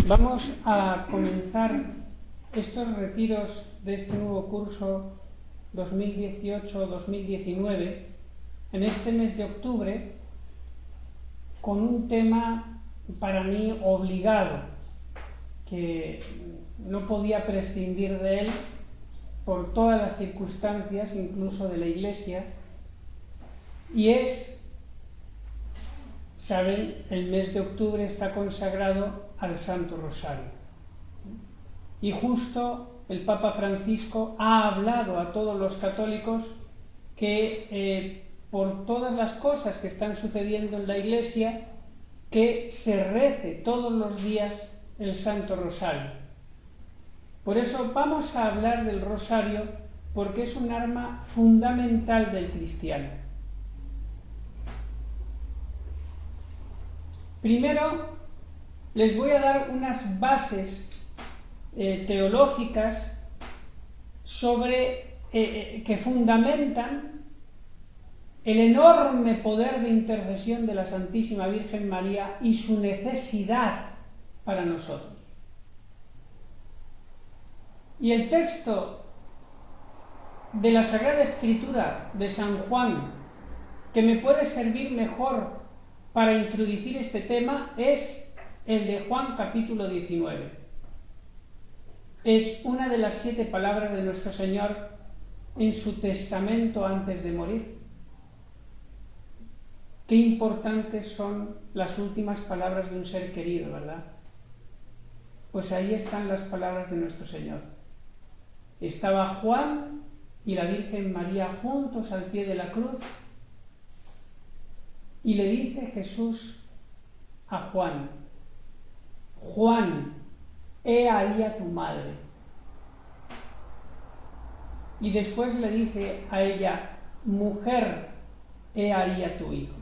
Vamos a comenzar estos retiros de este nuevo curso 2018-2019 en este mes de octubre con un tema para mí obligado, que no podía prescindir de él por todas las circunstancias, incluso de la Iglesia, y es, saben, el mes de octubre está consagrado al Santo Rosario. Y justo el Papa Francisco ha hablado a todos los católicos que por todas las cosas que están sucediendo en la Iglesia, que se rece todos los días el Santo Rosario. Por eso vamos a hablar del Rosario, porque es un arma fundamental del cristiano. Primero, les voy a dar unas bases teológicas sobre que fundamentan el enorme poder de intercesión de la Santísima Virgen María y su necesidad para nosotros. Y el texto de la Sagrada Escritura de San Juan, que me puede servir mejor para introducir este tema, es el de Juan capítulo 19. Es una de las 7 palabras de nuestro Señor en su testamento antes de morir. Qué importantes son las últimas palabras de un ser querido, ¿verdad? Pues ahí están las palabras de nuestro Señor. Estaba Juan y la Virgen María juntos al pie de la cruz, y le dice Jesús a Juan: Juan, he ahí a tu madre. Y después le dice a ella: mujer, he ahí a tu hijo.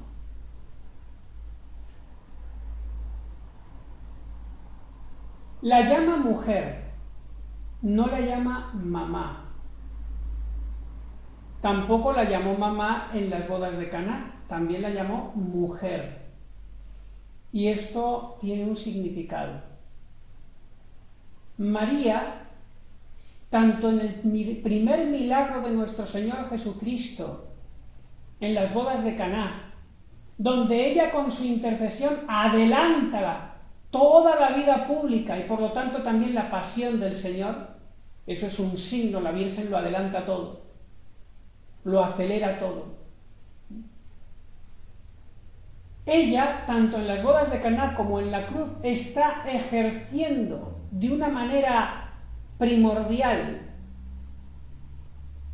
La llama mujer, no la llama mamá. Tampoco la llamó mamá en las bodas de Caná, también la llamó mujer. Y esto tiene un significado. María, tanto en el primer milagro de nuestro Señor Jesucristo, en las bodas de Caná, donde ella con su intercesión adelanta toda la vida pública y por lo tanto también la pasión del Señor, eso es un signo, la Virgen lo adelanta todo, lo acelera todo. Ella, tanto en las bodas de Caná como en la cruz, está ejerciendo de una manera primordial,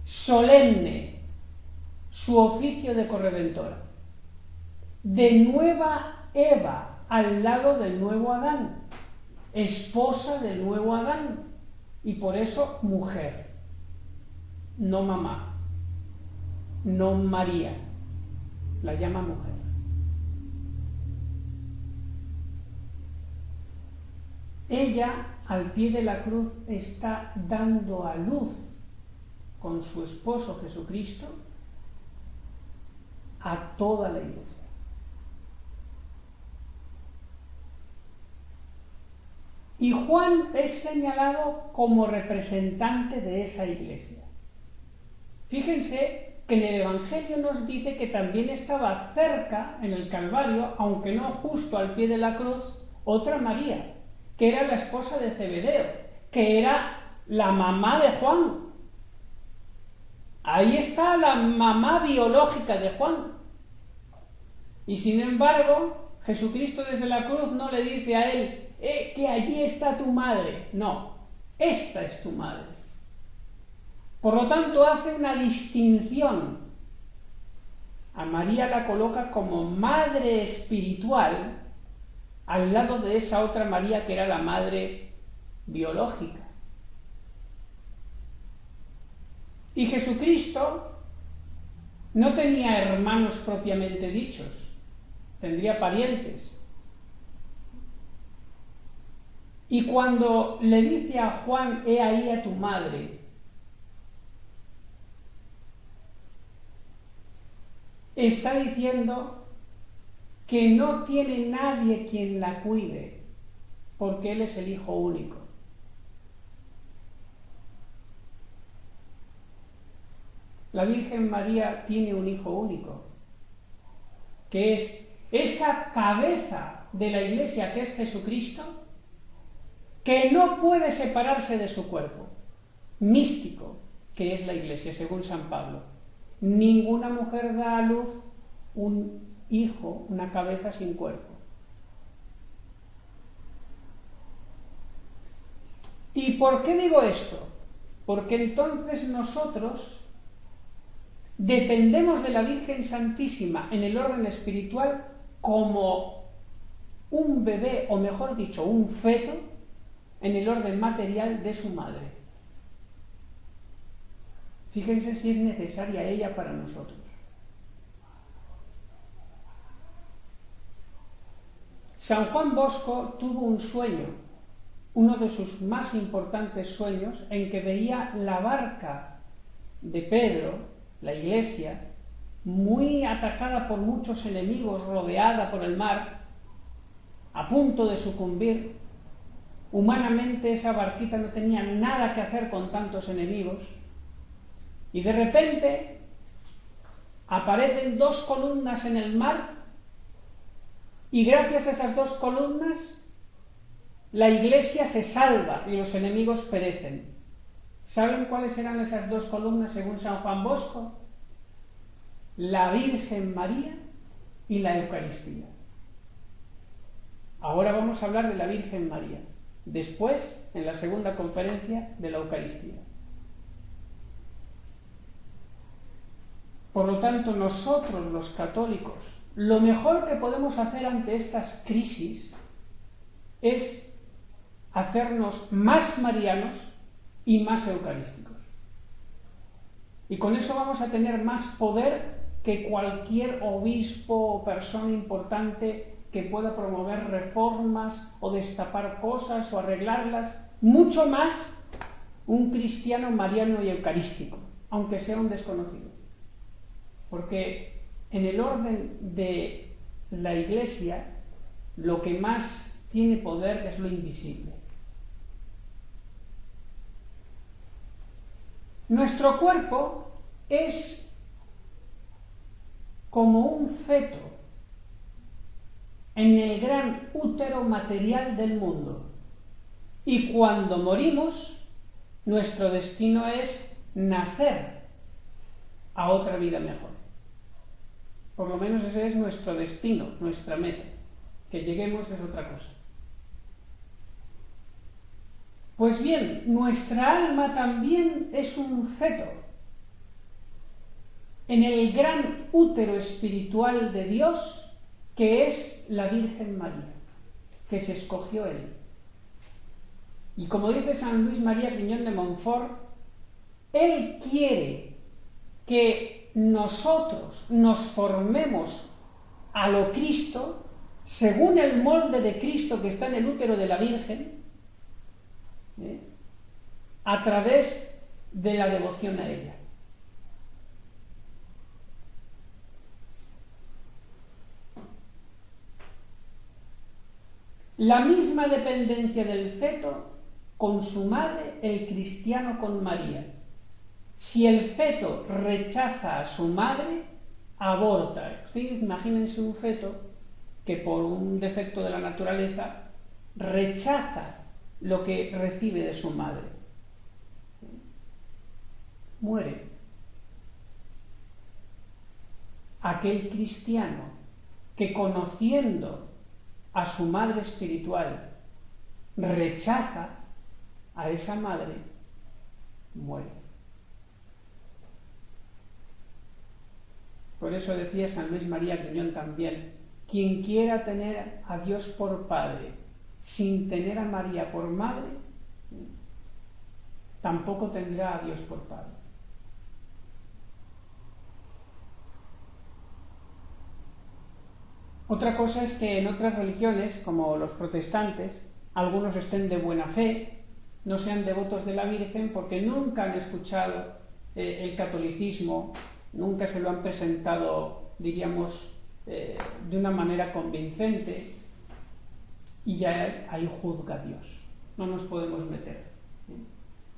solemne, su oficio de corredentora, de nueva Eva al lado del nuevo Adán, esposa del nuevo Adán, y por eso mujer, no mamá, no María, la llama mujer. Ella, al pie de la cruz, está dando a luz con su esposo Jesucristo a toda la Iglesia. Y Juan es señalado como representante de esa Iglesia. Fíjense que en el Evangelio nos dice que también estaba cerca, en el Calvario, aunque no justo al pie de la cruz, otra María, que era la esposa de Zebedeo, que era la mamá de Juan. Ahí está la mamá biológica de Juan. Y sin embargo, Jesucristo desde la cruz no le dice a él: que allí está tu madre. No, esta es tu madre. Por lo tanto, hace una distinción. A María la coloca como madre espiritual al lado de esa otra María que era la madre biológica. Y Jesucristo no tenía hermanos propiamente dichos, tendría parientes. Y cuando le dice a Juan: he ahí a tu madre, está diciendo que no tiene nadie quien la cuide, porque Él es el Hijo único. La Virgen María tiene un Hijo único, que es esa cabeza de la Iglesia que es Jesucristo, que no puede separarse de su cuerpo místico, que es la Iglesia, según San Pablo. Ninguna mujer da a luz un hijo, una cabeza sin cuerpo. ¿Y por qué digo esto? Porque entonces nosotros dependemos de la Virgen Santísima en el orden espiritual como un bebé, o mejor dicho, un feto, en el orden material de su madre. Fíjense si es necesaria ella para nosotros. San Juan Bosco tuvo un sueño, uno de sus más importantes sueños, en que veía la barca de Pedro, la Iglesia, muy atacada por muchos enemigos, rodeada por el mar, a punto de sucumbir. Humanamente esa barquita no tenía nada que hacer con tantos enemigos, y de repente aparecen dos columnas en el mar, y gracias a esas dos columnas la Iglesia se salva y los enemigos perecen. ¿Saben cuáles eran esas dos columnas según San Juan Bosco? La Virgen María y la Eucaristía. Ahora vamos a hablar de la Virgen María, después, en la segunda conferencia, de la Eucaristía. Por lo tanto, nosotros los católicos, lo mejor que podemos hacer ante estas crisis es hacernos más marianos y más eucarísticos. Y con eso vamos a tener más poder que cualquier obispo o persona importante que pueda promover reformas o destapar cosas o arreglarlas, mucho más un cristiano mariano y eucarístico, aunque sea un desconocido. Porque en el orden de la Iglesia lo que más tiene poder es lo invisible. Nuestro cuerpo es como un feto en el gran útero material del mundo. Y cuando morimos, nuestro destino es nacer a otra vida mejor. Por lo menos ese es nuestro destino, nuestra meta. Que lleguemos es otra cosa. Pues bien, nuestra alma también es un feto en el gran útero espiritual de Dios, que es la Virgen María, que se escogió Él. Y como dice San Luis María Griñón de Montfort, Él quiere que nosotros nos formemos a lo Cristo, según el molde de Cristo que está en el útero de la Virgen, a través de la devoción a ella. La misma dependencia del feto con su madre, el cristiano con María. Si el feto rechaza a su madre, aborta. Ustedes imagínense un feto que por un defecto de la naturaleza rechaza lo que recibe de su madre. Muere. Aquel cristiano que, conociendo a su madre espiritual, rechaza a esa madre, muere. Por eso decía San Luis María Griñón también: quien quiera tener a Dios por Padre sin tener a María por madre, tampoco tendrá a Dios por Padre. Otra cosa es que en otras religiones, como los protestantes, algunos estén de buena fe, no sean devotos de la Virgen porque nunca han escuchado el catolicismo, nunca se lo han presentado, diríamos, de una manera convincente. y ya ahí juzga Dios. No nos podemos meter.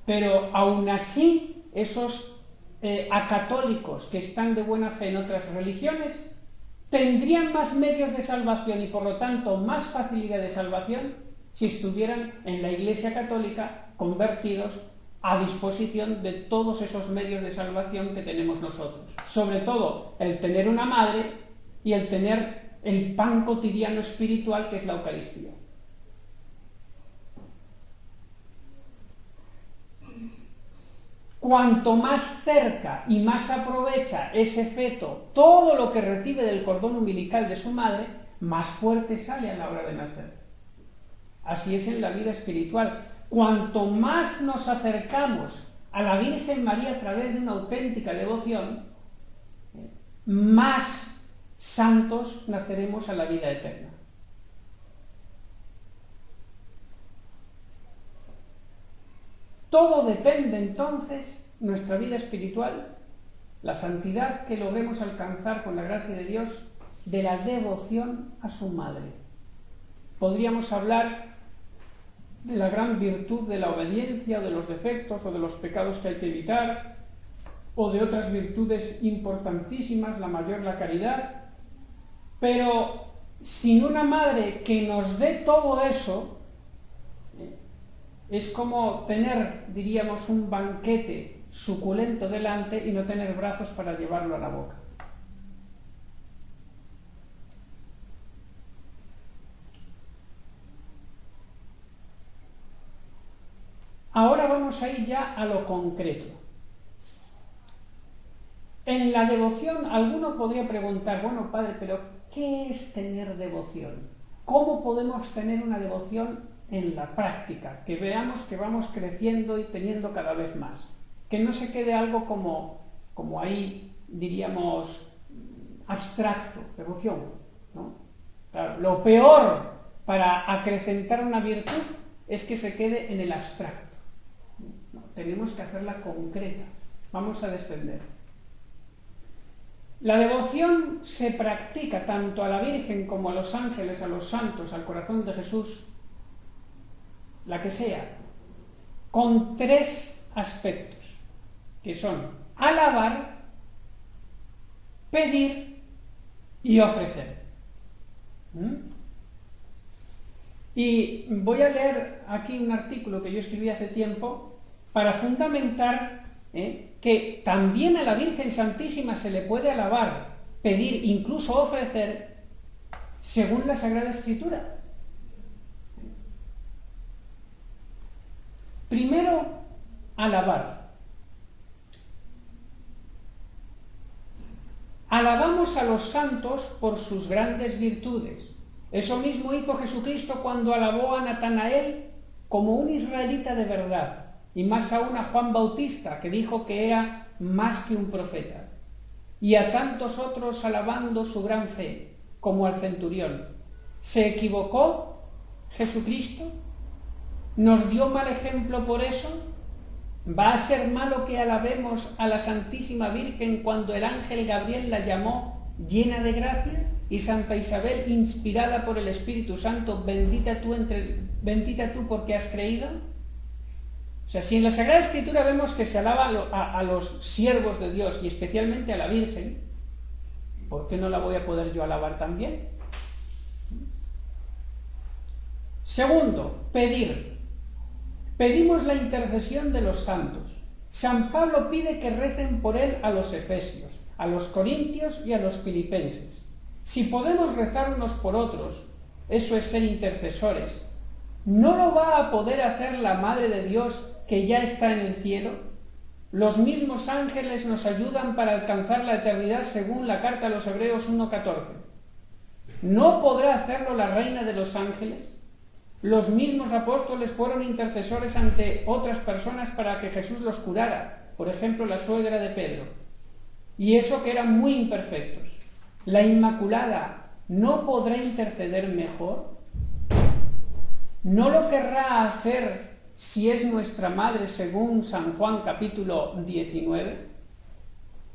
Pero aún así, esos acatólicos que están de buena fe en otras religiones tendrían más medios de salvación y por lo tanto más facilidad de salvación si estuvieran en la Iglesia Católica convertidos a disposición de todos esos medios de salvación que tenemos nosotros. Sobre todo el tener una madre y el tener el pan cotidiano espiritual que es la Eucaristía. Cuanto más cerca y más aprovecha ese feto todo lo que recibe del cordón umbilical de su madre, más fuerte sale a la hora de nacer. Así es en la vida espiritual. Cuanto más nos acercamos a la Virgen María a través de una auténtica devoción, más santos naceremos a la vida eterna. Todo depende entonces, nuestra vida espiritual, la santidad que logremos alcanzar con la gracia de Dios, de la devoción a su madre. Podríamos hablar de la gran virtud de la obediencia, o de los defectos, o de los pecados que hay que evitar, o de otras virtudes importantísimas, la mayor, la caridad, pero sin una madre que nos dé todo eso, es como tener, diríamos, un banquete suculento delante y no tener brazos para llevarlo a la boca. Ahora vamos a ir ya a lo concreto. En la devoción, alguno podría preguntar, bueno, padre, pero ¿qué es tener devoción? ¿Cómo podemos tener una devoción en la práctica? Que veamos que vamos creciendo y teniendo cada vez más. Que no se quede algo como ahí, diríamos, abstracto, devoción, ¿no? Claro, lo peor para acrecentar una virtud es que se quede en el abstracto. No, tenemos que hacerla concreta. Vamos a descender. La devoción se practica tanto a la Virgen como a los ángeles, a los santos, al corazón de Jesús, la que sea, con tres aspectos, que son alabar, pedir y ofrecer. Y voy a leer aquí un artículo que yo escribí hace tiempo para fundamentar que también a la Virgen Santísima se le puede alabar, pedir, incluso ofrecer, según la Sagrada Escritura. Primero, alabar. Alabamos a los santos por sus grandes virtudes. Eso mismo hizo Jesucristo cuando alabó a Natanael como un israelita de verdad, y más aún a Juan Bautista, que dijo que era más que un profeta, y a tantos otros alabando su gran fe, como al centurión. ¿Se equivocó Jesucristo? ¿Nos dio mal ejemplo por eso? ¿Va a ser malo que alabemos a la Santísima Virgen cuando el ángel Gabriel la llamó llena de gracia? Y Santa Isabel, inspirada por el Espíritu Santo, bendita tú porque has creído. O sea, si en la Sagrada Escritura vemos que se alaba a los siervos de Dios y especialmente a la Virgen, ¿por qué no la voy a poder yo alabar también? Segundo, pedir. Pedimos la intercesión de los santos. San Pablo pide que recen por él a los efesios, a los corintios y a los filipenses. Si podemos rezar unos por otros, eso es ser intercesores. ¿No lo va a poder hacer la Madre de Dios que ya está en el cielo? Los mismos ángeles nos ayudan para alcanzar la eternidad según la carta a los Hebreos 1:14. ¿No podrá hacerlo la Reina de los Ángeles? Los mismos apóstoles fueron intercesores ante otras personas para que Jesús los curara, por ejemplo la suegra de Pedro. Y eso que eran muy imperfectos. ¿La Inmaculada no podrá interceder mejor? ¿No lo querrá hacer si es nuestra Madre según San Juan capítulo 19?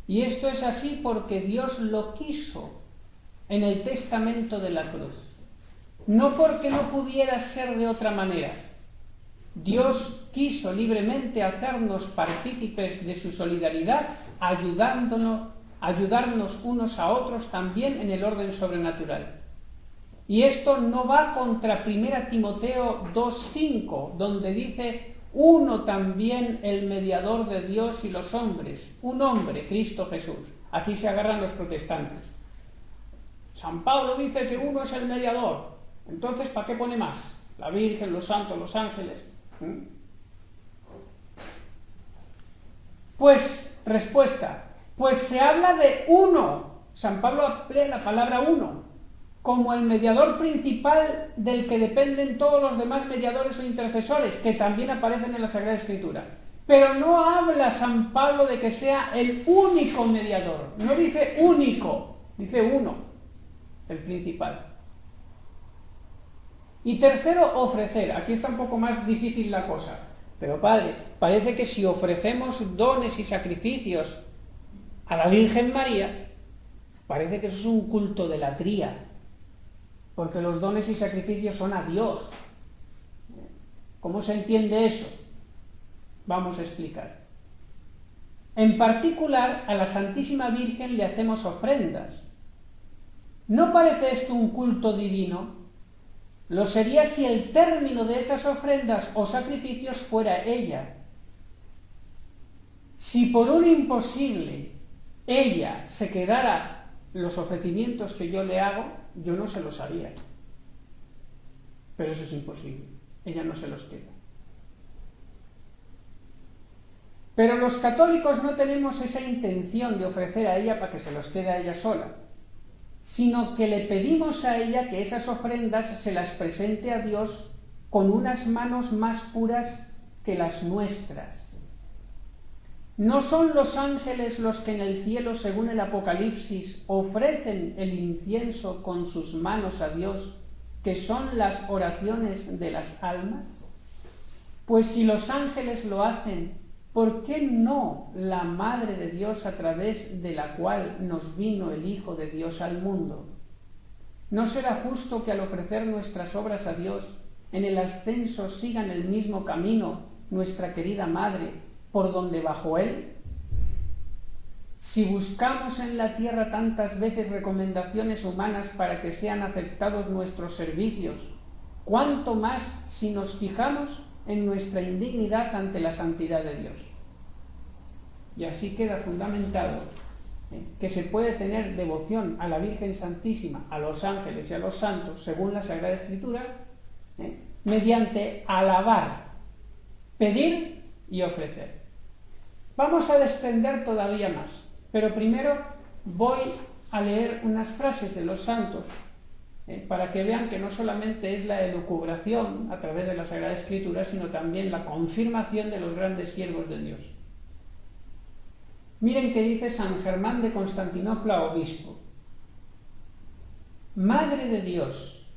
Y esto es así porque Dios lo quiso en el testamento de la cruz. no porque no pudiera ser de otra manera. Dios quiso libremente hacernos partícipes de su solidaridad, ayudarnos unos a otros también en el orden sobrenatural. Y esto no va contra 1 Timoteo 2:5, donde dice: uno también el mediador de Dios y los hombres, un hombre, Cristo Jesús. Aquí se agarran los protestantes. San Pablo dice que uno es el mediador, entonces ¿para qué pone más? La Virgen, los santos, los ángeles. Pues, respuesta, pues se habla de uno. San Pablo emplea la palabra uno como el mediador principal del que dependen todos los demás mediadores o intercesores, que también aparecen en la Sagrada Escritura. Pero no habla San Pablo de que sea el único mediador, no dice único, dice uno, el principal. Y tercero, ofrecer. Aquí está un poco más difícil la cosa. Pero padre, parece que si ofrecemos dones y sacrificios a la Virgen María, parece que eso es un culto de latría, porque los dones y sacrificios son a Dios. ¿Cómo se entiende eso? Vamos a explicar. En particular, a la Santísima Virgen le hacemos ofrendas. ¿No parece esto un culto divino? Lo sería si el término de esas ofrendas o sacrificios fuera ella. Si por un imposible ella se quedara los ofrecimientos que yo le hago, yo no se los haría. Pero eso es imposible. Ella no se los queda. Pero los católicos no tenemos esa intención de ofrecer a ella para que se los quede a ella sola, sino que le pedimos a ella que esas ofrendas se las presente a Dios con unas manos más puras que las nuestras. ¿No son los ángeles los que en el cielo, según el Apocalipsis, ofrecen el incienso con sus manos a Dios, que son las oraciones de las almas? Pues si los ángeles lo hacen, ¿por qué no la Madre de Dios, a través de la cual nos vino el Hijo de Dios al mundo? ¿No será justo que al ofrecer nuestras obras a Dios, en el ascenso sigan el mismo camino nuestra querida Madre, por donde bajó Él? Si buscamos en la tierra tantas veces recomendaciones humanas para que sean aceptados nuestros servicios, ¿cuánto más si nos fijamos en nuestra indignidad ante la santidad de Dios? Y así queda fundamentado que se puede tener devoción a la Virgen Santísima, a los ángeles y a los santos, según la Sagrada Escritura, mediante alabar, pedir y ofrecer. Vamos a descender todavía más, pero primero voy a leer unas frases de los santos para que vean que no solamente es la elucubración a través de la Sagrada Escritura, sino también la confirmación de los grandes siervos de Dios. Miren qué dice San Germán de Constantinopla, obispo: Madre de Dios,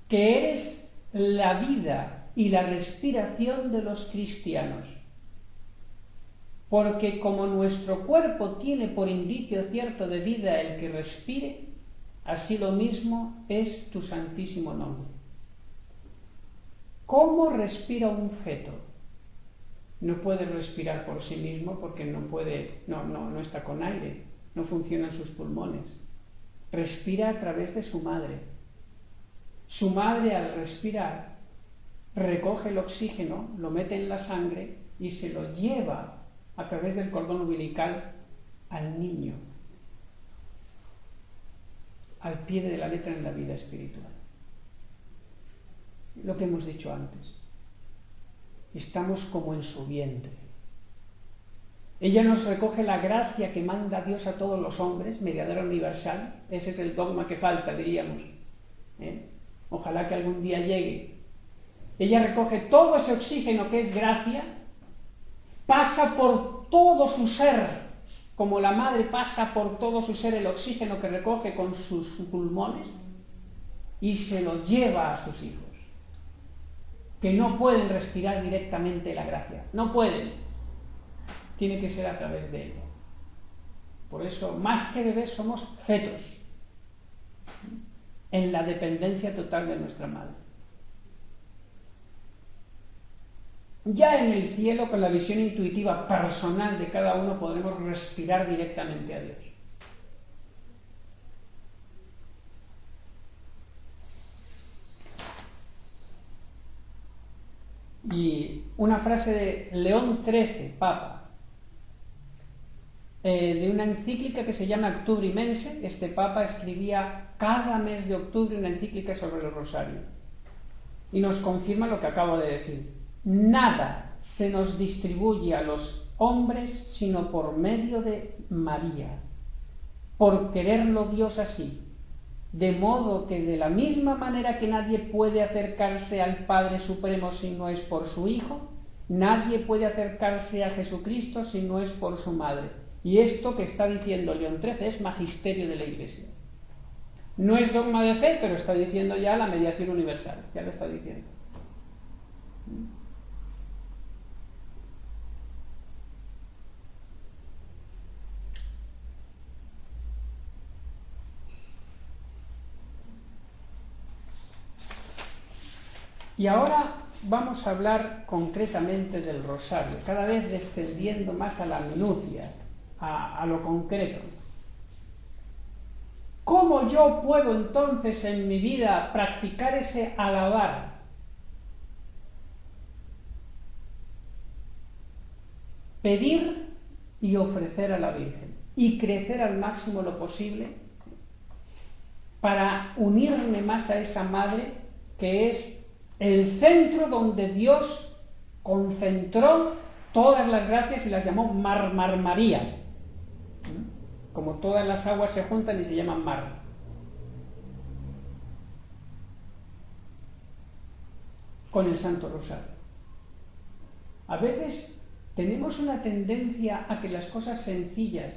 que eres la vida y la respiración de los cristianos, porque como nuestro cuerpo tiene por indicio cierto de vida el que respire, así lo mismo es tu santísimo nombre. ¿Cómo respira un feto? No puede respirar por sí mismo porque no está con aire, no funcionan sus pulmones. Respira a través de su madre. Su madre, al respirar, recoge el oxígeno, lo mete en la sangre y se lo lleva a través del cordón umbilical al niño, al pie de la letra en la vida espiritual. Lo que hemos dicho antes. Estamos como en su vientre. Ella nos recoge la gracia que manda Dios a todos los hombres, mediadora universal. Ese es el dogma que falta, diríamos. Ojalá que algún día llegue. Ella recoge todo ese oxígeno que es gracia, pasa por todo su ser, como la madre pasa por todo su ser el oxígeno que recoge con sus pulmones, y se lo lleva a sus hijos, que no pueden respirar directamente la gracia, no pueden, tiene que ser a través de ella. Por eso, más que bebés, somos fetos. en la dependencia total de nuestra Madre. Ya en el cielo, con la visión intuitiva personal de cada uno, podremos respirar directamente a Dios. Y una frase de León XIII, Papa, de una encíclica que se llama Actubri Mense. Este Papa escribía cada mes de octubre una encíclica sobre el rosario. Y nos confirma lo que acabo de decir. Nada se nos distribuye a los hombres sino por medio de María, por quererlo Dios así. De modo que de la misma manera que nadie puede acercarse al Padre Supremo si no es por su Hijo, nadie puede acercarse a Jesucristo si no es por su Madre. Y esto que está diciendo León XIII es magisterio de la Iglesia. No es dogma de fe, pero está diciendo ya la mediación universal. Ya lo está diciendo. Y ahora vamos a hablar concretamente del rosario, cada vez descendiendo más a la minucia, a lo concreto. ¿Cómo yo puedo entonces en mi vida practicar ese alabar? Pedir y ofrecer a la Virgen y crecer al máximo lo posible para unirme más a esa Madre que es el centro donde Dios concentró todas las gracias y las llamó Mar María. Como todas las aguas se juntan y se llaman mar. Con el Santo Rosario. A veces tenemos una tendencia a que las cosas sencillas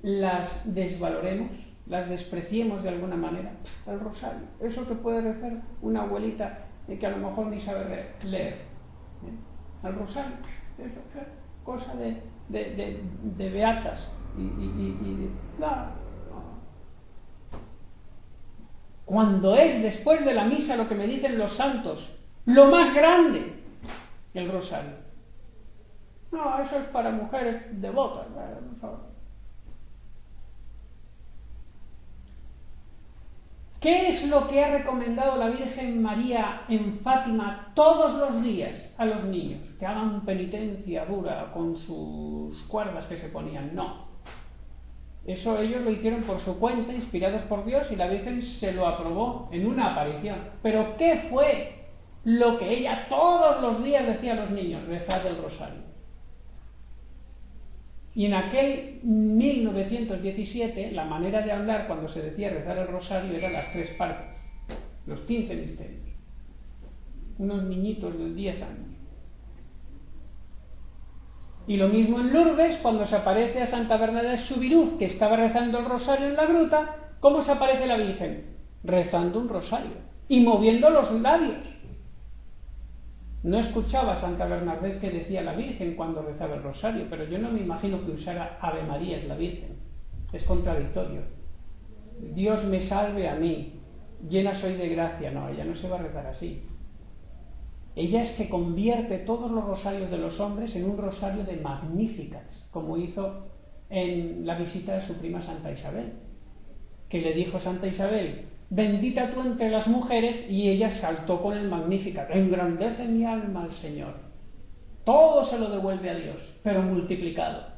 las desvaloremos, las despreciemos de alguna manera. El rosario, eso que puede rezar una abuelita que a lo mejor ni sabe leer. Al rosario, eso es cosa de beatas claro. Cuando es después de la misa lo que me dicen los santos, lo más grande, el rosario. No, eso es para mujeres devotas. ¿Qué es lo que ha recomendado la Virgen María en Fátima todos los días a los niños? Que hagan penitencia dura con sus cuerdas que se ponían. No. Eso ellos lo hicieron por su cuenta, inspirados por Dios, y la Virgen se lo aprobó en una aparición. Pero ¿qué fue lo que ella todos los días decía a los niños? Rezad el rosario. Y en aquel 1917, la manera de hablar cuando se decía rezar el rosario eran las 3 partes, los 15 misterios. Unos niñitos de 10 años. Y lo mismo en Lourdes, cuando se aparece a Santa Bernadette Soubirous, que estaba rezando el rosario en la gruta. ¿Cómo se aparece la Virgen? Rezando un rosario y moviendo los labios. No escuchaba a Santa Bernadette que decía la Virgen cuando rezaba el rosario, pero yo no me imagino que usara Ave María es la Virgen. Es contradictorio. Dios me salve a mí, llena soy de gracia. No, ella no se va a rezar así. Ella es que convierte todos los rosarios de los hombres en un rosario de Magnificats, como hizo en la visita de su prima Santa Isabel, que le dijo Santa Isabel: bendita tú entre las mujeres, y ella saltó con el Magnificat: engrandece mi alma al Señor. Todo se lo devuelve a Dios, pero multiplicado.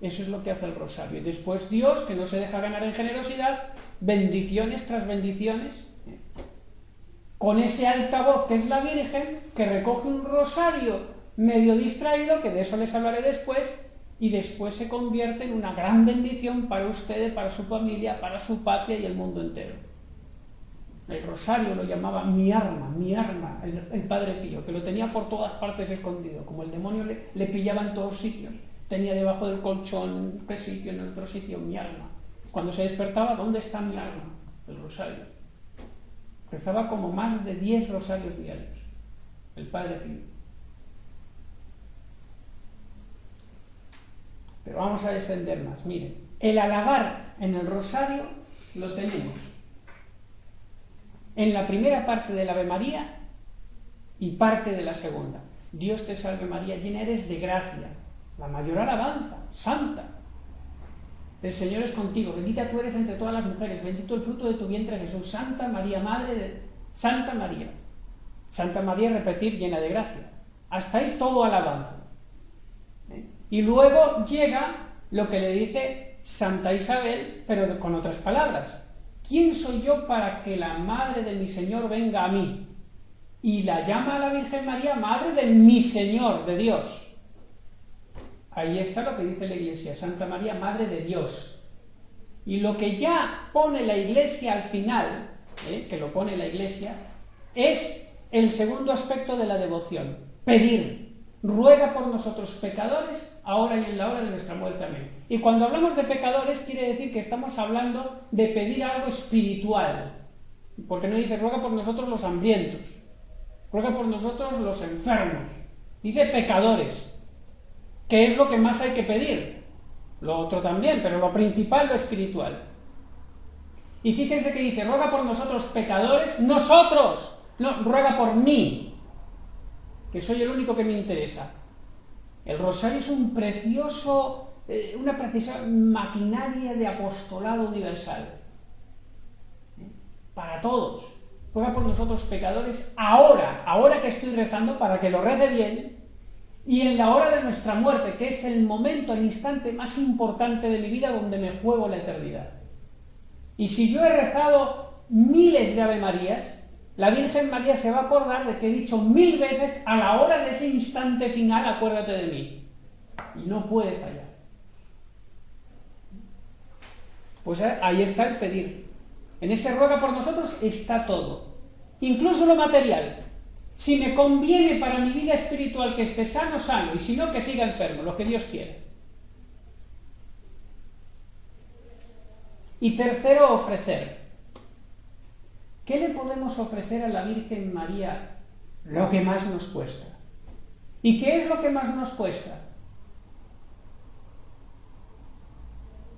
Eso es lo que hace el rosario. Y después Dios, que no se deja ganar en generosidad, bendiciones tras bendiciones, con ese altavoz que es la Virgen, que recoge un rosario medio distraído, que de eso les hablaré después, y después se convierte en una gran bendición para ustedes, para su familia, para su patria y el mundo entero. El rosario lo llamaba mi arma, el Padre Pío, que lo tenía por todas partes escondido, como el demonio le pillaba en todos sitios. Tenía debajo del colchón, en un sitio, en otro sitio, mi arma. Cuando se despertaba, ¿dónde está mi arma? El rosario. Rezaba como más de 10 rosarios diarios, el Padre Pío. Pero vamos a descender más. Miren, el alabar en el rosario lo tenemos en la primera parte del Ave María y parte de la segunda. Dios te salve María, llena eres de gracia, la mayor alabanza, santa. El Señor es contigo, bendita tú eres entre todas las mujeres, bendito el fruto de tu vientre Jesús. Santa María, Madre de... Santa María. Santa María, repetir, llena de gracia. Hasta ahí todo alabanza. Y luego llega lo que le dice Santa Isabel, pero con otras palabras. ¿Quién soy yo para que la Madre de mi Señor venga a mí? Y la llama a la Virgen María Madre de mi Señor, de Dios. Ahí está lo que dice la Iglesia, Santa María, Madre de Dios. Y lo que ya pone la Iglesia al final, que lo pone la Iglesia, es el segundo aspecto de la devoción, pedir. Ruega por nosotros pecadores, ahora y en la hora de nuestra muerte. Amén. Y cuando hablamos de pecadores, quiere decir que estamos hablando de pedir algo espiritual. Porque no dice, ruega por nosotros los hambrientos, ruega por nosotros los enfermos. Dice pecadores, que es lo que más hay que pedir. Lo otro también, pero lo principal, lo espiritual. Y fíjense que dice, ruega por nosotros pecadores, nosotros, no, ruega por mí, que soy el único que me interesa. El rosario es una preciosa maquinaria de apostolado universal. Para todos. Ruega por nosotros pecadores ahora que estoy rezando, para que lo rece bien, y en la hora de nuestra muerte, que es el momento, el instante más importante de mi vida, donde me juego la eternidad. Y si yo he rezado miles de Ave Marías, la Virgen María se va a acordar de que he dicho 1000 veces, a la hora de ese instante final, acuérdate de mí. Y no puede fallar. Pues ahí está el pedir. En ese ruega por nosotros está todo. Incluso lo material. Si me conviene para mi vida espiritual que esté sano, sano. Y si no, que siga enfermo, lo que Dios quiere. Y tercero, ofrecer. ¿Qué le podemos ofrecer a la Virgen María? Lo que más nos cuesta. ¿Y qué es lo que más nos cuesta?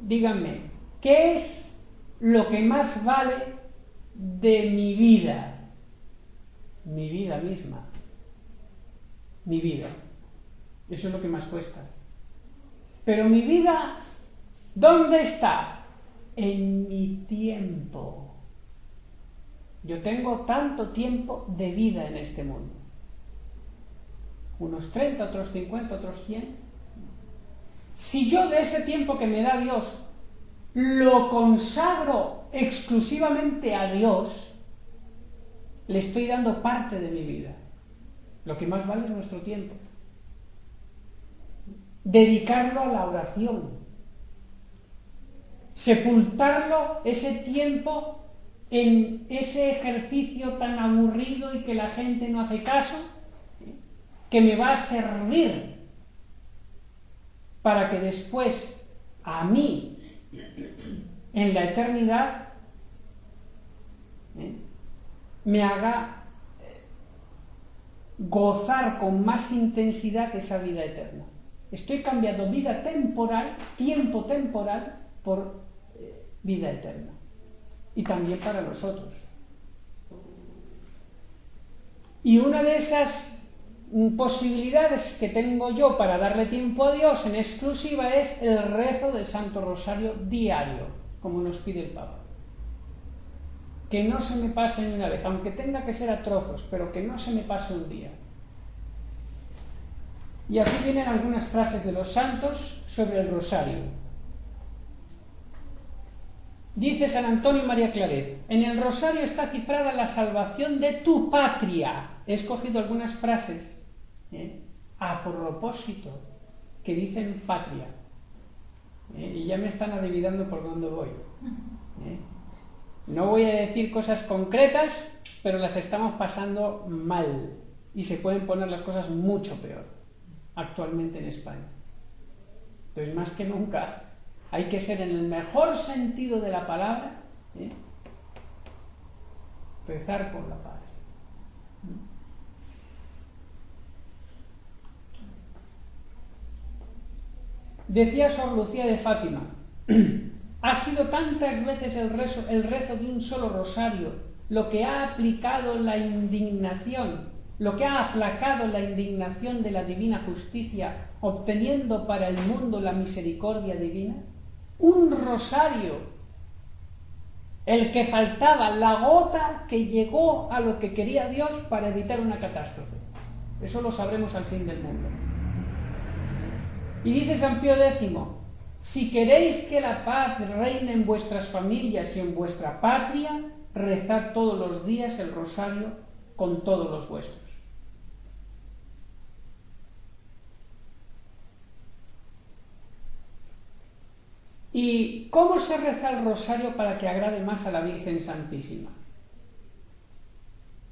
Díganme, ¿qué es lo que más vale de mi vida? Mi vida misma. Mi vida. Eso es lo que más cuesta. Pero mi vida, ¿dónde está? En mi tiempo. Yo tengo tanto tiempo de vida en este mundo. Unos 30, otros 50, otros 100. Si yo de ese tiempo que me da Dios lo consagro exclusivamente a Dios, le estoy dando parte de mi vida. Lo que más vale es nuestro tiempo. Dedicarlo a la oración. Sepultarlo, ese tiempo, en ese ejercicio tan aburrido y que la gente no hace caso, que me va a servir para que después a mí, en la eternidad, me haga gozar con más intensidad esa vida eterna. Estoy cambiando vida temporal, tiempo temporal, por vida eterna. Y también para los otros. Y una de esas posibilidades que tengo yo para darle tiempo a Dios en exclusiva es el rezo del Santo Rosario diario, como nos pide el Papa. Que no se me pase ni una vez, aunque tenga que ser a trozos, pero que no se me pase un día. Y aquí vienen algunas frases de los santos sobre el rosario. Dice San Antonio María Claret, en el rosario está cifrada la salvación de tu patria. He escogido algunas frases a propósito que dicen patria. Y ya me están adivinando por dónde voy. No voy a decir cosas concretas, pero las estamos pasando mal. Y se pueden poner las cosas mucho peor actualmente en España. Entonces, más que nunca, hay que ser en el mejor sentido de la palabra, rezar por la paz. Decía Sor Lucía de Fátima, ha sido tantas veces el rezo de un solo rosario lo que ha aplicado la indignación, lo que ha aplacado la indignación de la divina justicia, obteniendo para el mundo la misericordia divina? Un rosario, el que faltaba, la gota que llegó a lo que quería Dios para evitar una catástrofe. Eso lo sabremos al fin del mundo. Y dice San Pío X, si queréis que la paz reine en vuestras familias y en vuestra patria, rezad todos los días el rosario con todos los vuestros. ¿Y cómo se reza el rosario para que agrade más a la Virgen Santísima?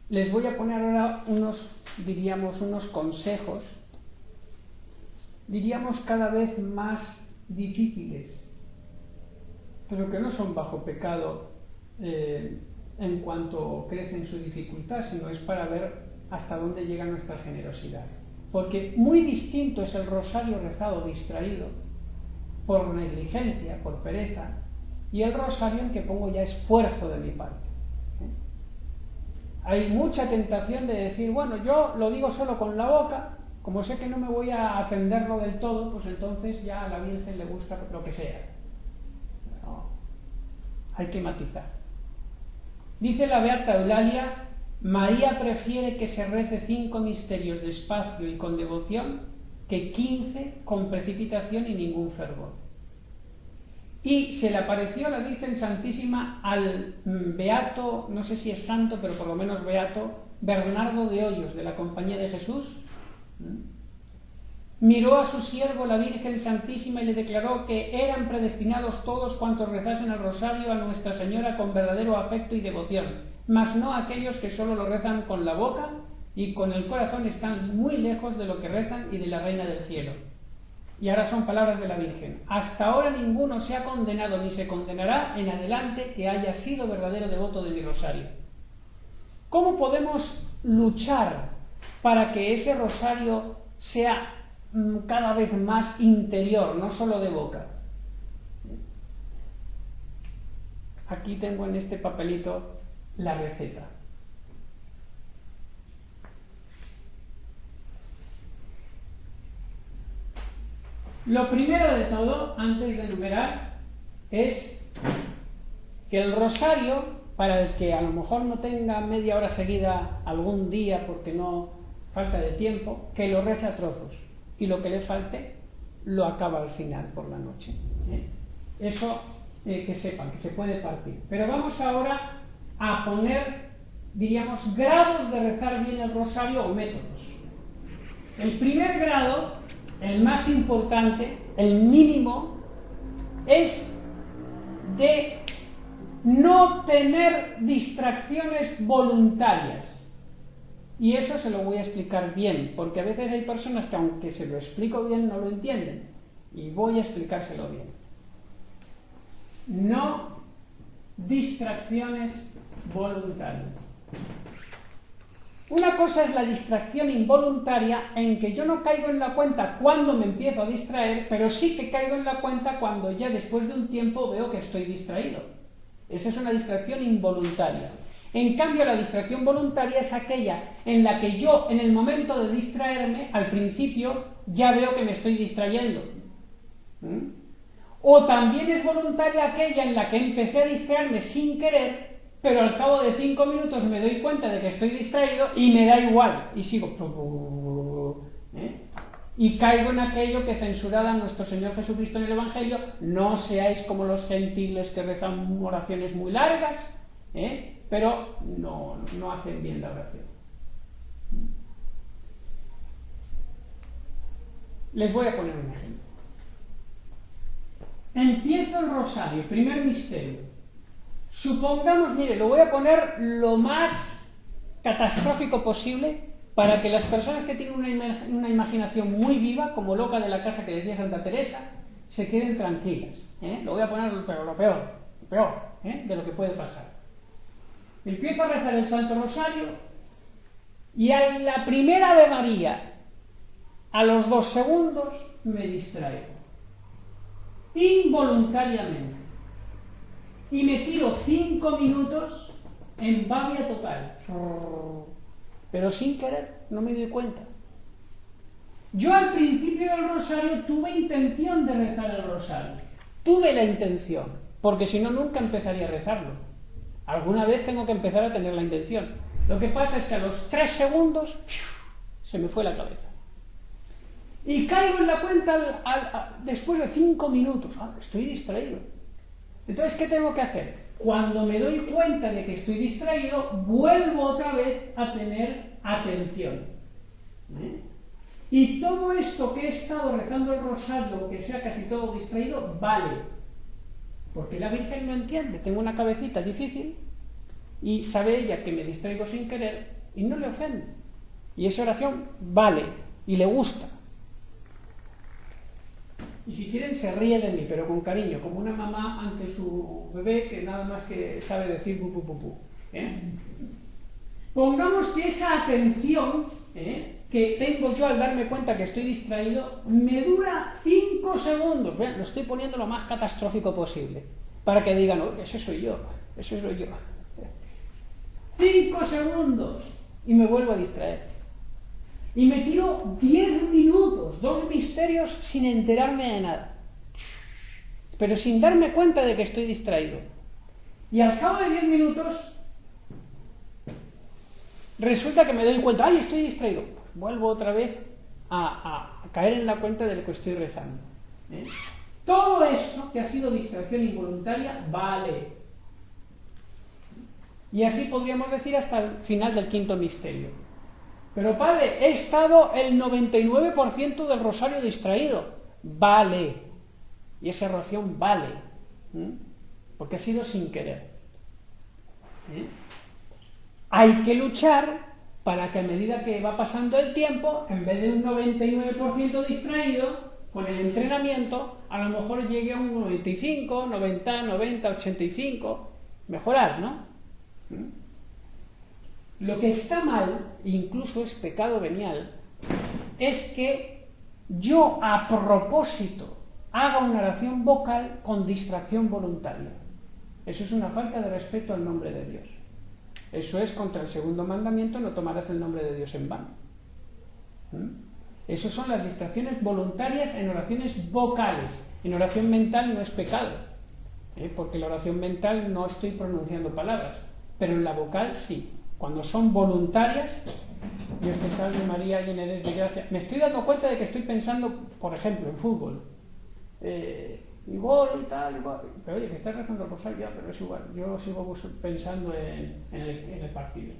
Les voy a poner ahora unos consejos, diríamos cada vez más difíciles, pero que no son bajo pecado en cuanto crece en su dificultad, sino es para ver hasta dónde llega nuestra generosidad. Porque muy distinto es el rosario rezado distraído, por negligencia, por pereza, y el rosario en que pongo ya esfuerzo de mi parte. Hay mucha tentación de decir, bueno, yo lo digo solo con la boca, como sé que no me voy a atenderlo del todo, pues entonces ya a la Virgen le gusta lo que sea. No, hay que matizar. Dice la Beata Eulalia, María prefiere que se rece 5 misterios despacio y con devoción que 15 con precipitación y ningún fervor. Y se le apareció a la Virgen Santísima al beato, no sé si es santo, pero por lo menos beato, Bernardo de Hoyos, de la Compañía de Jesús. Miró a su siervo la Virgen Santísima y le declaró que eran predestinados todos cuantos rezasen el rosario a Nuestra Señora con verdadero afecto y devoción, mas no aquellos que solo lo rezan con la boca y con el corazón están muy lejos de lo que rezan y de la Reina del Cielo. Y ahora son palabras de la Virgen. Hasta ahora ninguno se ha condenado ni se condenará en adelante que haya sido verdadero devoto de mi rosario. ¿Cómo podemos luchar para que ese rosario sea cada vez más interior, no solo de boca? Aquí tengo en este papelito la receta. Lo primero de todo, antes de enumerar, es que el rosario, para el que a lo mejor no tenga media hora seguida algún día porque no falta de tiempo, que lo rece a trozos y lo que le falte lo acaba al final por la noche. Eso que sepan, que se puede partir. Pero vamos ahora a poner, diríamos, grados de rezar bien el rosario o métodos. El primer grado, el más importante, el mínimo, es de no tener distracciones voluntarias. Y eso se lo voy a explicar bien, porque a veces hay personas que aunque se lo explico bien no lo entienden. Y voy a explicárselo bien. No distracciones voluntarias. Una cosa es la distracción involuntaria, en que yo no caigo en la cuenta cuando me empiezo a distraer, pero sí que caigo en la cuenta cuando ya después de un tiempo veo que estoy distraído. Esa es una distracción involuntaria. En cambio, la distracción voluntaria es aquella en la que yo, en el momento de distraerme, al principio ya veo que me estoy distrayendo. O también es voluntaria aquella en la que empecé a distraerme sin querer, pero al cabo de 5 minutos me doy cuenta de que estoy distraído y me da igual, y sigo. Y caigo en aquello que censuraba nuestro Señor Jesucristo en el Evangelio: no seáis como los gentiles que rezan oraciones muy largas, pero no hacen bien la oración. Les voy a poner un ejemplo. Empiezo el rosario, primer misterio. Supongamos, mire, lo voy a poner lo más catastrófico posible para que las personas que tienen una imaginación muy viva, como Loca de la Casa que decía Santa Teresa, se queden tranquilas. Lo voy a poner lo peor de lo que puede pasar. Empiezo a rezar el Santo Rosario y a la primera Ave María, a los 2 segundos, me distraigo. Involuntariamente. Y me tiro 5 minutos en babia total. Pero sin querer, no me doy cuenta. Yo al principio del rosario tuve intención de rezar el rosario. Tuve la intención, porque si no, nunca empezaría a rezarlo. Alguna vez tengo que empezar a tener la intención. Lo que pasa es que a los 3 segundos se me fue la cabeza. Y caigo en la cuenta después de 5 minutos. Estoy distraído. Entonces, ¿qué tengo que hacer? Cuando me doy cuenta de que estoy distraído, vuelvo otra vez a tener atención. Y todo esto que he estado rezando el rosario, que sea casi todo distraído, vale. Porque la Virgen no entiende. Tengo una cabecita difícil y sabe ella que me distraigo sin querer y no le ofende. Y esa oración vale y le gusta. Y si quieren se ríe de mí, pero con cariño, como una mamá ante su bebé que nada más que sabe decir pu, pu, pu, pu. Pongamos que esa atención que tengo yo al darme cuenta que estoy distraído me dura 5 segundos. Vean, lo estoy poniendo lo más catastrófico posible, para que digan, oh, ese soy yo, ese soy yo. 5 segundos y me vuelvo a distraer. Y me tiro 10 minutos, 2 misterios sin enterarme de nada. Pero sin darme cuenta de que estoy distraído. Y al cabo de 10 minutos, resulta que me doy cuenta, ¡ay, estoy distraído! Pues vuelvo otra vez a caer en la cuenta de lo que estoy rezando. Todo esto que ha sido distracción involuntaria, vale. Y así podríamos decir hasta el final del 5.º misterio. Pero padre, he estado el 99% del rosario distraído. Vale. Y esa oración vale. Porque ha sido sin querer. Hay que luchar para que a medida que va pasando el tiempo, en vez de un 99% distraído, con el entrenamiento, a lo mejor llegue a un 95, 90, 85, mejorar, ¿no? Lo que está mal, incluso es pecado venial, es que yo a propósito haga una oración vocal con distracción voluntaria. Eso es una falta de respeto al nombre de Dios. Eso es contra el 2.º mandamiento, no tomarás el nombre de Dios en vano. Esas son las distracciones voluntarias en oraciones vocales. En oración mental no es pecado, porque en la oración mental no estoy pronunciando palabras, pero en la vocal sí. Cuando son voluntarias, Dios te salve María, llena eres de gracia. Me estoy dando cuenta de que estoy pensando, por ejemplo, en fútbol. Y gol y tal, igual. Pero oye, que estás rezando el rosario, ya, pero es igual. Yo sigo pensando en el partido.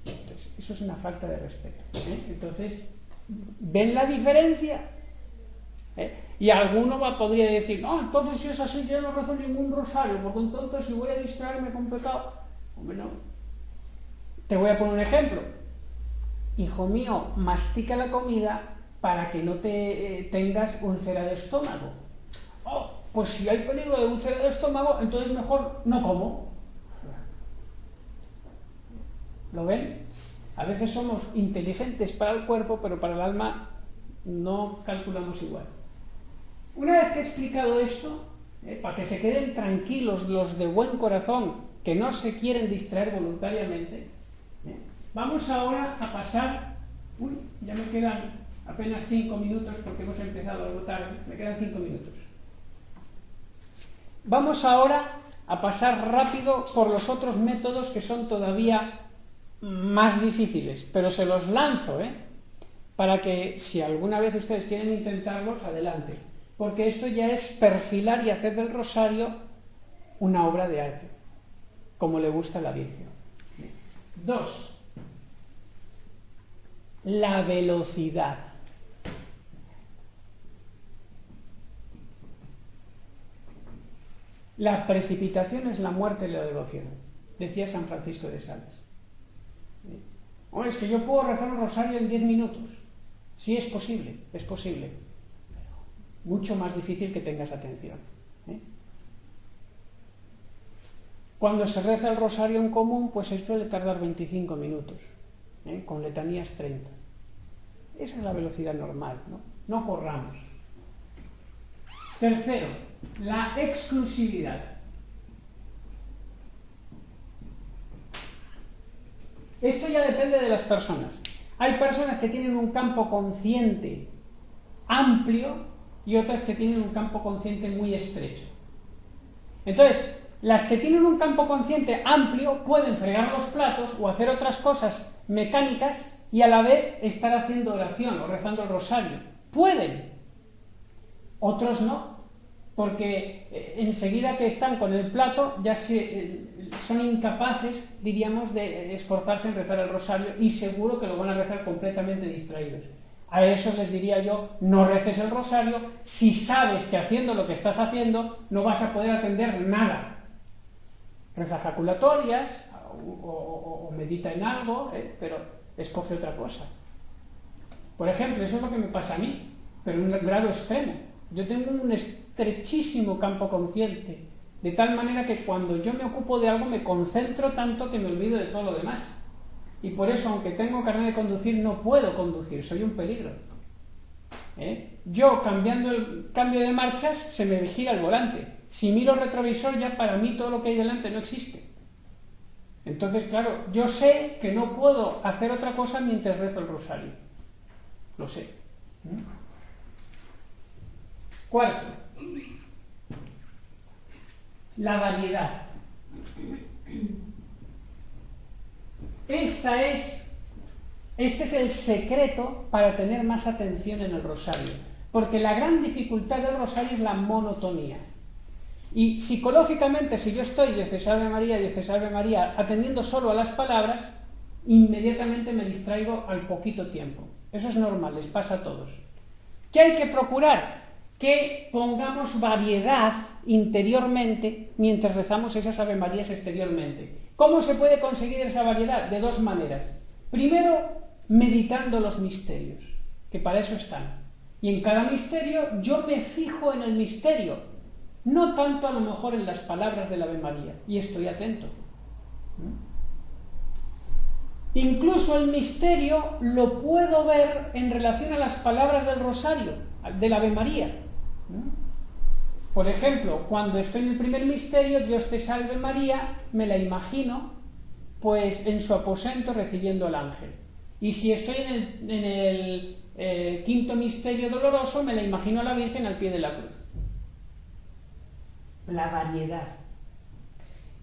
Entonces, eso es una falta de respeto. Entonces, ¿ven la diferencia? Y alguno podría decir, no, entonces si es así yo no rezo ningún rosario, porque entonces si voy a distraerme con pecado, hombre, no. Te voy a poner un ejemplo. Hijo mío, mastica la comida para que no te tengas úlcera de estómago. Oh, pues si hay peligro de úlcera de estómago, entonces mejor no como. ¿Lo ven? A veces somos inteligentes para el cuerpo, pero para el alma no calculamos igual. Una vez que he explicado esto, para que se queden tranquilos los de buen corazón, que no se quieren distraer voluntariamente, vamos ahora a pasar, ya me quedan apenas 5 minutos porque hemos empezado algo tarde, me quedan 5 minutos. Vamos ahora a pasar rápido por los otros métodos que son todavía más difíciles, pero se los lanzo, para que si alguna vez ustedes quieren intentarlos, adelante, porque esto ya es perfilar y hacer del rosario una obra de arte, como le gusta a la Virgen. 2. La velocidad. La precipitación es la muerte de la devoción, decía San Francisco de Sales. Bueno, es que yo puedo rezar el rosario en 10 minutos. Sí, es posible, pero mucho más difícil que tengas atención. Cuando se reza el rosario en común, pues se suele tardar 25 minutos, con letanías 30. Esa es la velocidad normal, ¿no? No corramos. 3, la exclusividad. Esto ya depende de las personas. Hay personas que tienen un campo consciente amplio y otras que tienen un campo consciente muy estrecho. Entonces, las que tienen un campo consciente amplio pueden fregar los platos o hacer otras cosas mecánicas y a la vez estar haciendo oración o rezando el rosario. Pueden. Otros no, porque enseguida que están con el plato ya son incapaces, diríamos, de esforzarse en rezar el rosario y seguro que lo van a rezar completamente distraídos. A eso les diría yo, no reces el rosario si sabes que haciendo lo que estás haciendo no vas a poder atender nada. Reza jaculatorias o medita en algo, pero escoge otra cosa. Por ejemplo, eso es lo que me pasa a mí, pero en un grado extremo. Yo tengo un estrechísimo campo consciente, de tal manera que cuando yo me ocupo de algo me concentro tanto que me olvido de todo lo demás. Y por eso, aunque tengo carnet de conducir, no puedo conducir, soy un peligro. Yo, cambiando el cambio de marchas, se me gira el volante. Si miro el retrovisor, ya para mí todo lo que hay delante no existe. Entonces, claro, yo sé que no puedo hacer otra cosa mientras rezo el rosario. Lo sé. Cuarto, la variedad. Este es el secreto para tener más atención en el rosario, porque la gran dificultad del rosario es la monotonía. Y psicológicamente, si yo estoy Dios te salve María, atendiendo solo a las palabras, inmediatamente me distraigo al poquito tiempo. Eso es normal, les pasa a todos. ¿Qué hay que procurar? Que pongamos variedad interiormente mientras rezamos esas Ave Marías exteriormente. ¿Cómo se puede conseguir esa variedad? De dos maneras. Primero, meditando los misterios, que para eso están. Y en cada misterio yo me fijo en el misterio, no tanto a lo mejor en las palabras del Ave María, y estoy atento. Incluso el misterio lo puedo ver en relación a las palabras del rosario, del Ave María. Por ejemplo, cuando estoy en el primer misterio, Dios te salve María, me la imagino pues en su aposento recibiendo al ángel. Y si estoy en el quinto misterio doloroso, me la imagino a la Virgen al pie de la cruz. La variedad.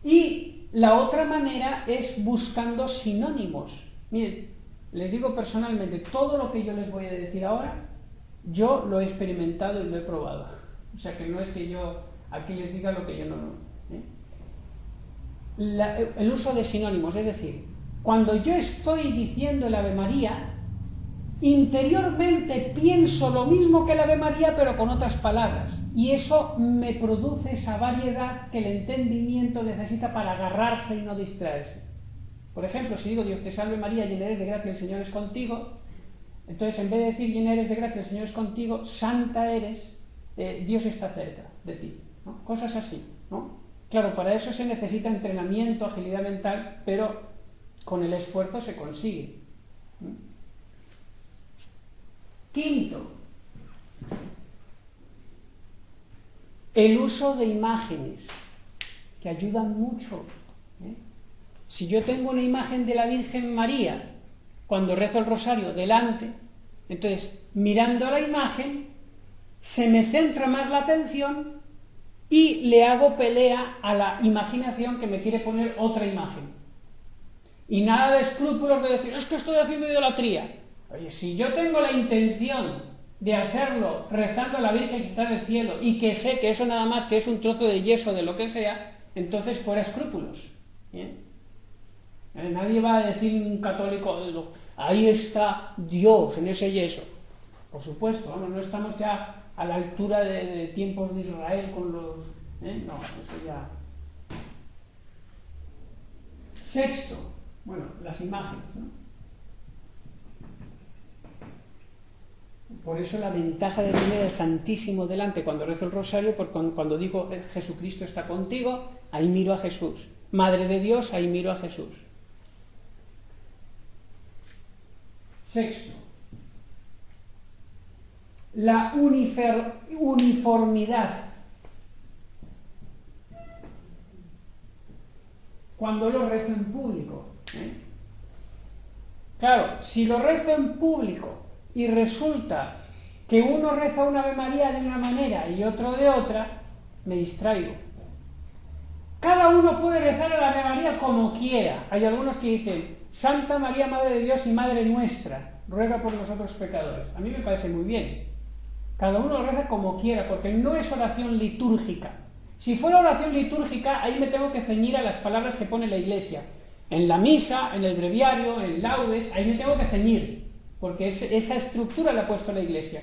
Y la otra manera es buscando sinónimos. Miren, les digo personalmente, todo lo que yo les voy a decir ahora, yo lo he experimentado y lo he probado. O sea que no es que yo aquí les diga lo que yo no. El uso de sinónimos, es decir, cuando yo estoy diciendo el Ave María, interiormente pienso lo mismo que el Ave María, pero con otras palabras. Y eso me produce esa variedad que el entendimiento necesita para agarrarse y no distraerse. Por ejemplo, si digo Dios te salve María, llena eres de gracia, el Señor es contigo, entonces en vez de decir llena eres de gracia, el Señor es contigo, santa eres, Dios está cerca de ti, ¿no? Cosas así, ¿no? Claro, para eso se necesita entrenamiento, agilidad mental, pero con el esfuerzo se consigue. Quinto, el uso de imágenes, que ayudan mucho. Si yo tengo una imagen de la Virgen María, cuando rezo el rosario delante, entonces, mirando a la imagen, se me centra más la atención y le hago pelea a la imaginación que me quiere poner otra imagen. Y nada de escrúpulos de decir, es que estoy haciendo idolatría. Oye, si yo tengo la intención de hacerlo rezando a la Virgen que está en el cielo y que sé que eso nada más que es un trozo de yeso de lo que sea, entonces fuera escrúpulos. ¿Bien? Nadie va a decir un católico, ahí está Dios en ese yeso. Por supuesto, no estamos ya a la altura de tiempos de Israel con los... No, eso ya... Sexto, bueno, las imágenes, ¿no? Por eso la ventaja de tener al Santísimo delante cuando rezo el rosario, porque cuando digo Jesucristo está contigo, ahí miro a Jesús. Madre de Dios, ahí miro a Jesús. Sexto, la uniformidad. Cuando lo rezo en público, Claro, si lo rezo en público y resulta que uno reza una Ave María de una manera y otro de otra, me distraigo. Cada uno puede rezar a la Ave María como quiera. Hay algunos que dicen, Santa María, Madre de Dios y Madre nuestra, ruega por nosotros pecadores. A mí me parece muy bien. Cada uno lo reza como quiera, porque no es oración litúrgica. Si fuera oración litúrgica, ahí me tengo que ceñir a las palabras que pone la Iglesia. En la misa, en el breviario, en laudes, ahí me tengo que ceñir, porque esa estructura la ha puesto la Iglesia.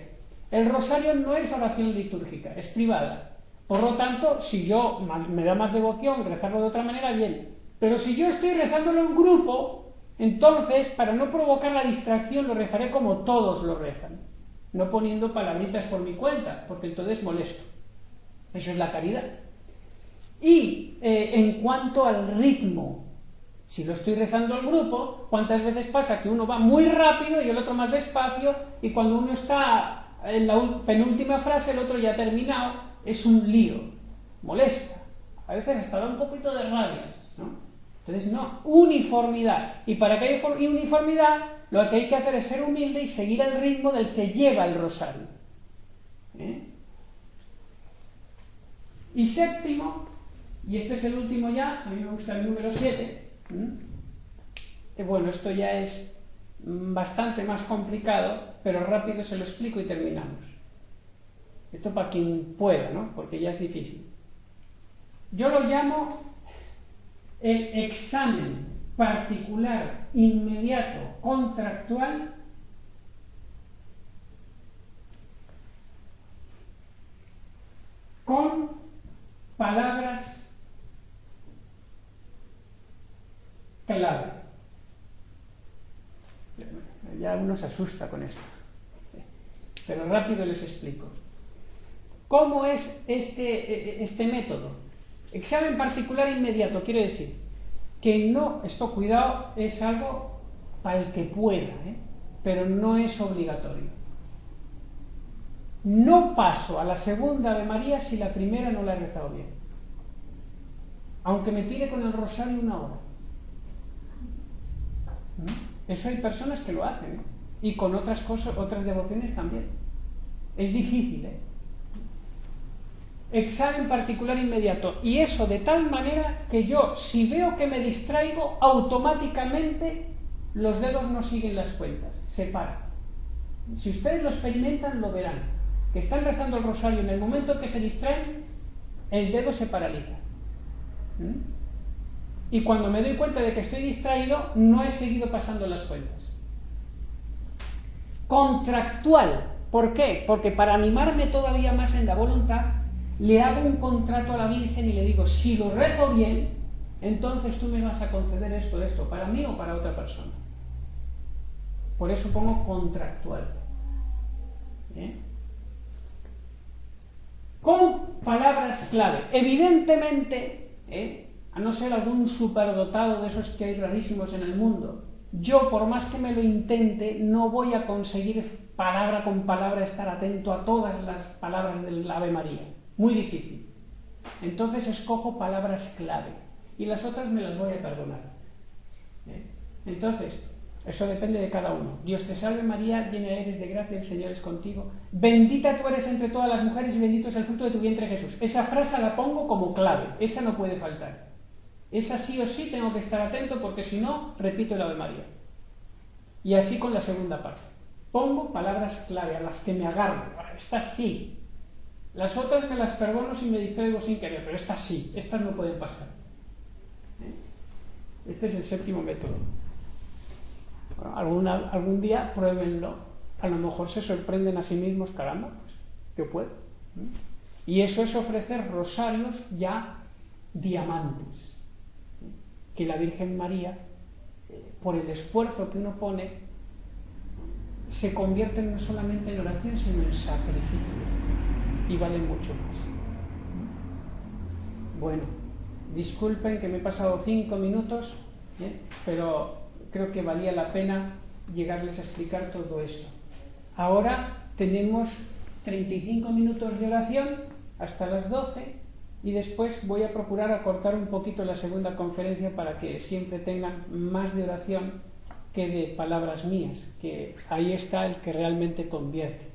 El rosario no es oración litúrgica, es privada. Por lo tanto, si yo me da más devoción rezarlo de otra manera, bien. Pero si yo estoy rezándolo en grupo, entonces, para no provocar la distracción, lo rezaré como todos lo rezan. No poniendo palabritas por mi cuenta, porque entonces molesto. Eso es la caridad. Y en cuanto al ritmo, si lo estoy rezando en grupo, ¿cuántas veces pasa que uno va muy rápido y el otro más despacio? Y cuando uno está en la penúltima frase, el otro ya ha terminado. Es un lío, molesta, a veces hasta da un poquito de rabia, ¿no? Entonces, no, uniformidad. Y para que haya uniformidad, lo que hay que hacer es ser humilde y seguir el ritmo del que lleva el rosario. Y séptimo, y este es el último ya, a mí me gusta el número 7, bueno, esto ya es bastante más complicado, pero rápido se lo explico y terminamos. Esto para quien pueda, ¿no? Porque ya es difícil. Yo lo llamo el examen particular, inmediato, contractual con palabras clave. Ya uno se asusta con esto, pero rápido les explico. ¿Cómo es este método? Examen particular inmediato, quiere decir que no, esto cuidado, es algo para el que pueda, pero no es obligatorio. No paso a la segunda Ave María si la primera no la he rezado bien, aunque me tire con el rosario una hora. Eso hay personas que lo hacen, y con otras cosas, otras devociones también. Es difícil, Examen particular inmediato, y eso de tal manera que yo, si veo que me distraigo, automáticamente los dedos no siguen las cuentas, se paran. Si ustedes lo experimentan, lo verán, que están rezando el rosario, en el momento en que se distraen, el dedo se paraliza. Y cuando me doy cuenta de que estoy distraído, no he seguido pasando las cuentas. Contractual, ¿por qué? Porque para animarme todavía más en la voluntad, le hago un contrato a la Virgen y le digo, si lo rezo bien, entonces tú me vas a conceder esto, para mí o para otra persona. Por eso pongo contractual. Con palabras clave. Evidentemente, a no ser algún superdotado de esos que hay rarísimos en el mundo, yo, por más que me lo intente, no voy a conseguir palabra con palabra estar atento a todas las palabras del Ave María. Muy difícil. Entonces escojo palabras clave y las otras me las voy a perdonar. Entonces, eso depende de cada uno. Dios te salve María, llena eres de gracia, el Señor es contigo. Bendita tú eres entre todas las mujeres y bendito es el fruto de tu vientre Jesús. Esa frase la pongo como clave, esa no puede faltar. Esa sí o sí tengo que estar atento porque si no, repito el Ave María. Y así con la segunda parte. Pongo palabras clave a las que me agarro. Estas sí. Las otras me las perdono si me distraigo sin querer, pero estas sí, estas no pueden pasar. Este es el séptimo método. Bueno, algún día pruébenlo. A lo mejor se sorprenden a sí mismos, caramba, pues yo puedo. Y eso es ofrecer rosarios ya diamantes. Que la Virgen María, por el esfuerzo que uno pone, se convierte no solamente en oración, sino en sacrificio. Y valen mucho más. Bueno, disculpen que me he pasado 5 minutos, pero creo que valía la pena llegarles a explicar todo esto. Ahora tenemos 35 minutos de oración hasta las 12 y después voy a procurar acortar un poquito la segunda conferencia para que siempre tengan más de oración que de palabras mías, que ahí está el que realmente convierte.